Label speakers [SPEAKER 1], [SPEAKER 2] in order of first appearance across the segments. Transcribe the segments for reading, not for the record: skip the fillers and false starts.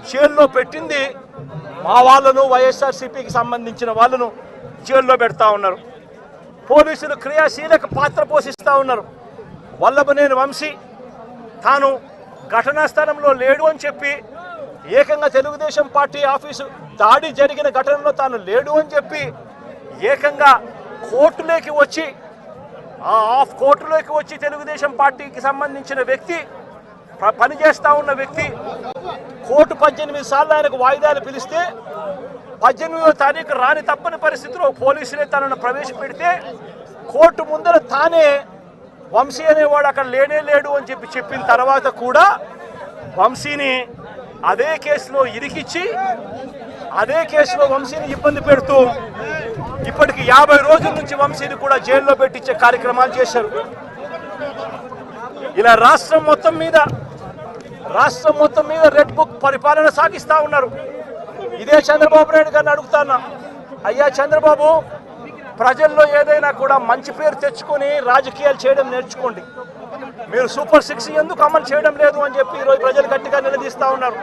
[SPEAKER 1] జైల్లో పెట్టింది మా వాళ్ళను, వైఎస్ఆర్సీపీకి సంబంధించిన వాళ్ళను జైల్లో పెడతా ఉన్నారు. పోలీసులు క్రియాశీలక పాత్ర పోషిస్తూ ఉన్నారు. వల్లభనేని వంశీ తాను ఘటనా స్థలంలో లేడు అని చెప్పి, ఏకంగా తెలుగుదేశం పార్టీ ఆఫీసు దాడి జరిగిన ఘటనలో తాను లేడు అని చెప్పి ఏకంగా కోర్టులోకి వచ్చి తెలుగుదేశం పార్టీకి సంబంధించిన వ్యక్తి, పనిచేస్తూ ఉన్న వ్యక్తి కోర్టు 18 సార్లు ఆయనకు వాయిదాలు పిలిస్తే 18వ తారీఖు రాని తప్పని పరిస్థితిలో పోలీసులే తనను ప్రవేశపెడితే కోర్టు ముందర తానే వంశీ అనేవాడు అక్కడ లేడు అని చెప్పిన తర్వాత కూడా వంశీని అదే కేసులో ఇరికిచ్చి అదే కేసులో వంశీని ఇబ్బంది పెడుతూ ఇప్పటికి 50 రోజుల నుంచి వంశీని కూడా జైల్లో పెట్టించే కార్యక్రమాలు చేశారు. ఇలా రాష్ట్రం మొత్తం మీద రెడ్ బుక్ పరిపాలన సాగిస్తూ ఉన్నారు. ఇదే చంద్రబాబు నాయుడు గారిని అడుగుతాను, అయ్యా చంద్రబాబు, ప్రజల్లో ఏదైనా కూడా మంచి పేరు తెచ్చుకొని రాజకీయాలు చేయడం నేర్చుకోండి. మీరు సూపర్ 6 ఎందుకు అమలు చేయడం లేదు అని చెప్పి ఈరోజు ప్రజలు గట్టిగా నిలదీస్తూ ఉన్నారు.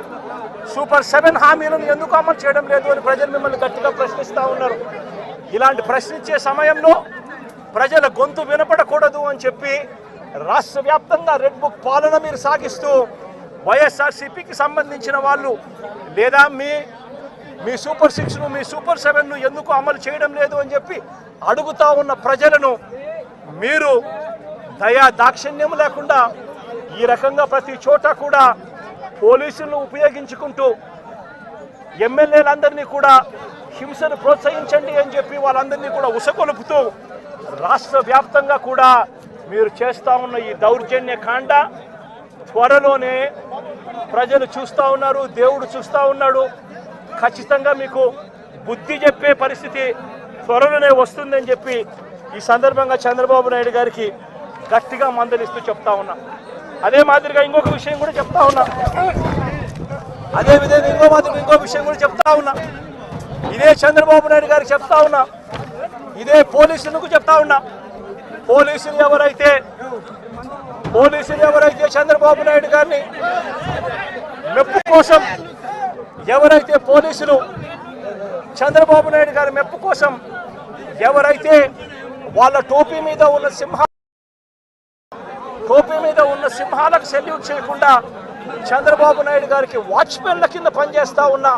[SPEAKER 1] సూపర్ 7 హామీలను ఎందుకు అమలు చేయడం లేదు అని ప్రజలు మిమ్మల్ని గట్టిగా ప్రశ్నిస్తూ ఉన్నారు. ఇలాంటి ప్రశ్నించే సమయంలో ప్రజల గొంతు వినపడకూడదు అని చెప్పి రాష్ట్ర వ్యాప్తంగా రెడ్ బుక్ పాలన మీరు సాగిస్తూ వైఎస్ఆర్సీపీకి సంబంధించిన వాళ్ళు లేదా మీ సూపర్ 6ను, మీ సూపర్ 7ను ఎందుకు అమలు చేయడం లేదు అని చెప్పి అడుగుతా ఉన్న ప్రజలను మీరు దాక్షిణ్యం లేకుండా ఈ రకంగా ప్రతి చోట కూడా పోలీసులను ఉపయోగించుకుంటూ ఎమ్మెల్యేలందరినీ కూడా హింసను ప్రోత్సహించండి అని చెప్పి వాళ్ళందరినీ కూడా ఉసగొలుపుతూ రాష్ట్ర వ్యాప్తంగా కూడా మీరు చేస్తూ ఉన్న ఈ దౌర్జన్య కాండ త్వరలోనే ప్రజలు చూస్తూ ఉన్నారు, దేవుడు చూస్తూ ఉన్నాడు. ఖచ్చితంగా మీకు బుద్ధి చెప్పే పరిస్థితి త్వరలోనే వస్తుందని చెప్పి ఈ సందర్భంగా చంద్రబాబు నాయుడు గారికి గట్టిగా మందలిస్తూ చెప్తా ఉన్నా. అదే మాదిరిగా ఇంకొక విషయం కూడా చెప్తా ఉన్నా. ఇంకో విషయం కూడా చెప్తా ఉన్నా. ఇదే చంద్రబాబు నాయుడు గారికి చెప్తా ఉన్నా, ఇదే పోలీసులకు చెప్తా ఉన్నా. పోలీసులు ఎవరైతే చంద్రబాబు నాయుడు గారిని మెప్పు కోసం, ఎవరైతే పోలీసులు చంద్రబాబు నాయుడు గారి మెప్పు కోసం ఎవరైతే వాళ్ళ టోపీ మీద ఉన్న సింహాలకు సెల్యూట్ చేయకుండా చంద్రబాబు నాయుడు గారికి వాచ్మెన్ల కింద పనిచేస్తా ఉన్న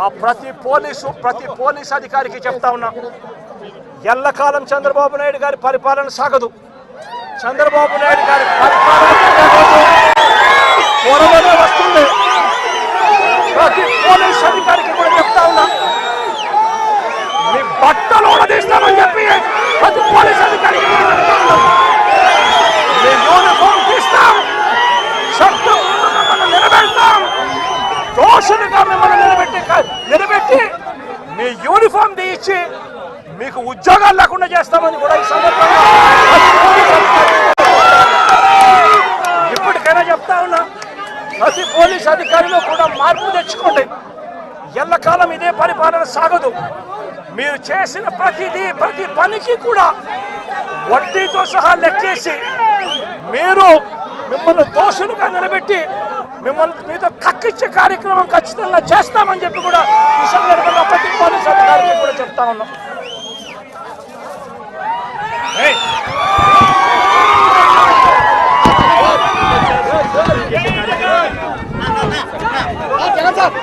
[SPEAKER 1] ఆ ప్రతి పోలీస్ అధికారికి చెప్తా ఉన్నా, ఎల్లకాలం చంద్రబాబు నాయుడు గారి పరిపాలన సాగదు. చంద్రబాబు నాయుడు గారి పరిపాలన త్వరలోనే వస్తుంది. ప్రతి పోలీస్ అధికారికి కూడా చెప్తా ఉన్నా, మీ బట్టలు ఉడదీస్తామని చెప్పి ప్రతి పోలీస్ అధికారికి మీ యూనిఫామ్ తీస్తాం, మిమ్మల్ని నిలబెడతాం, దోషులుగా మిమ్మల్ని నిలబెట్టి మీ యూనిఫామ్ తీయించి మీకు ఉద్యోగాలు లేకుండా చేస్తామని కూడా ఈ సందర్భంగా ఇప్పటికైనా చెప్తా ఉన్నా. ప్రతి పోలీస్ అధికారిలో కూడా మార్పు తెచ్చుకోండి. ఎల్లకాలం ఇదే పరిపాలన సాగదు. మీరు చేసిన ప్రతి పనికి కూడా వడ్డీతో సహా లెక్కేసి మిమ్మల్ని దోషులుగా నిలబెట్టి మీతో కక్కిచ్చే కార్యక్రమం ఖచ్చితంగా చేస్తామని చెప్పి కూడా ఈ సందర్భంగా ప్రతి పోలీస్ అధికారికి కూడా చెప్తా ఉన్నాం.
[SPEAKER 2] జగన్ సార్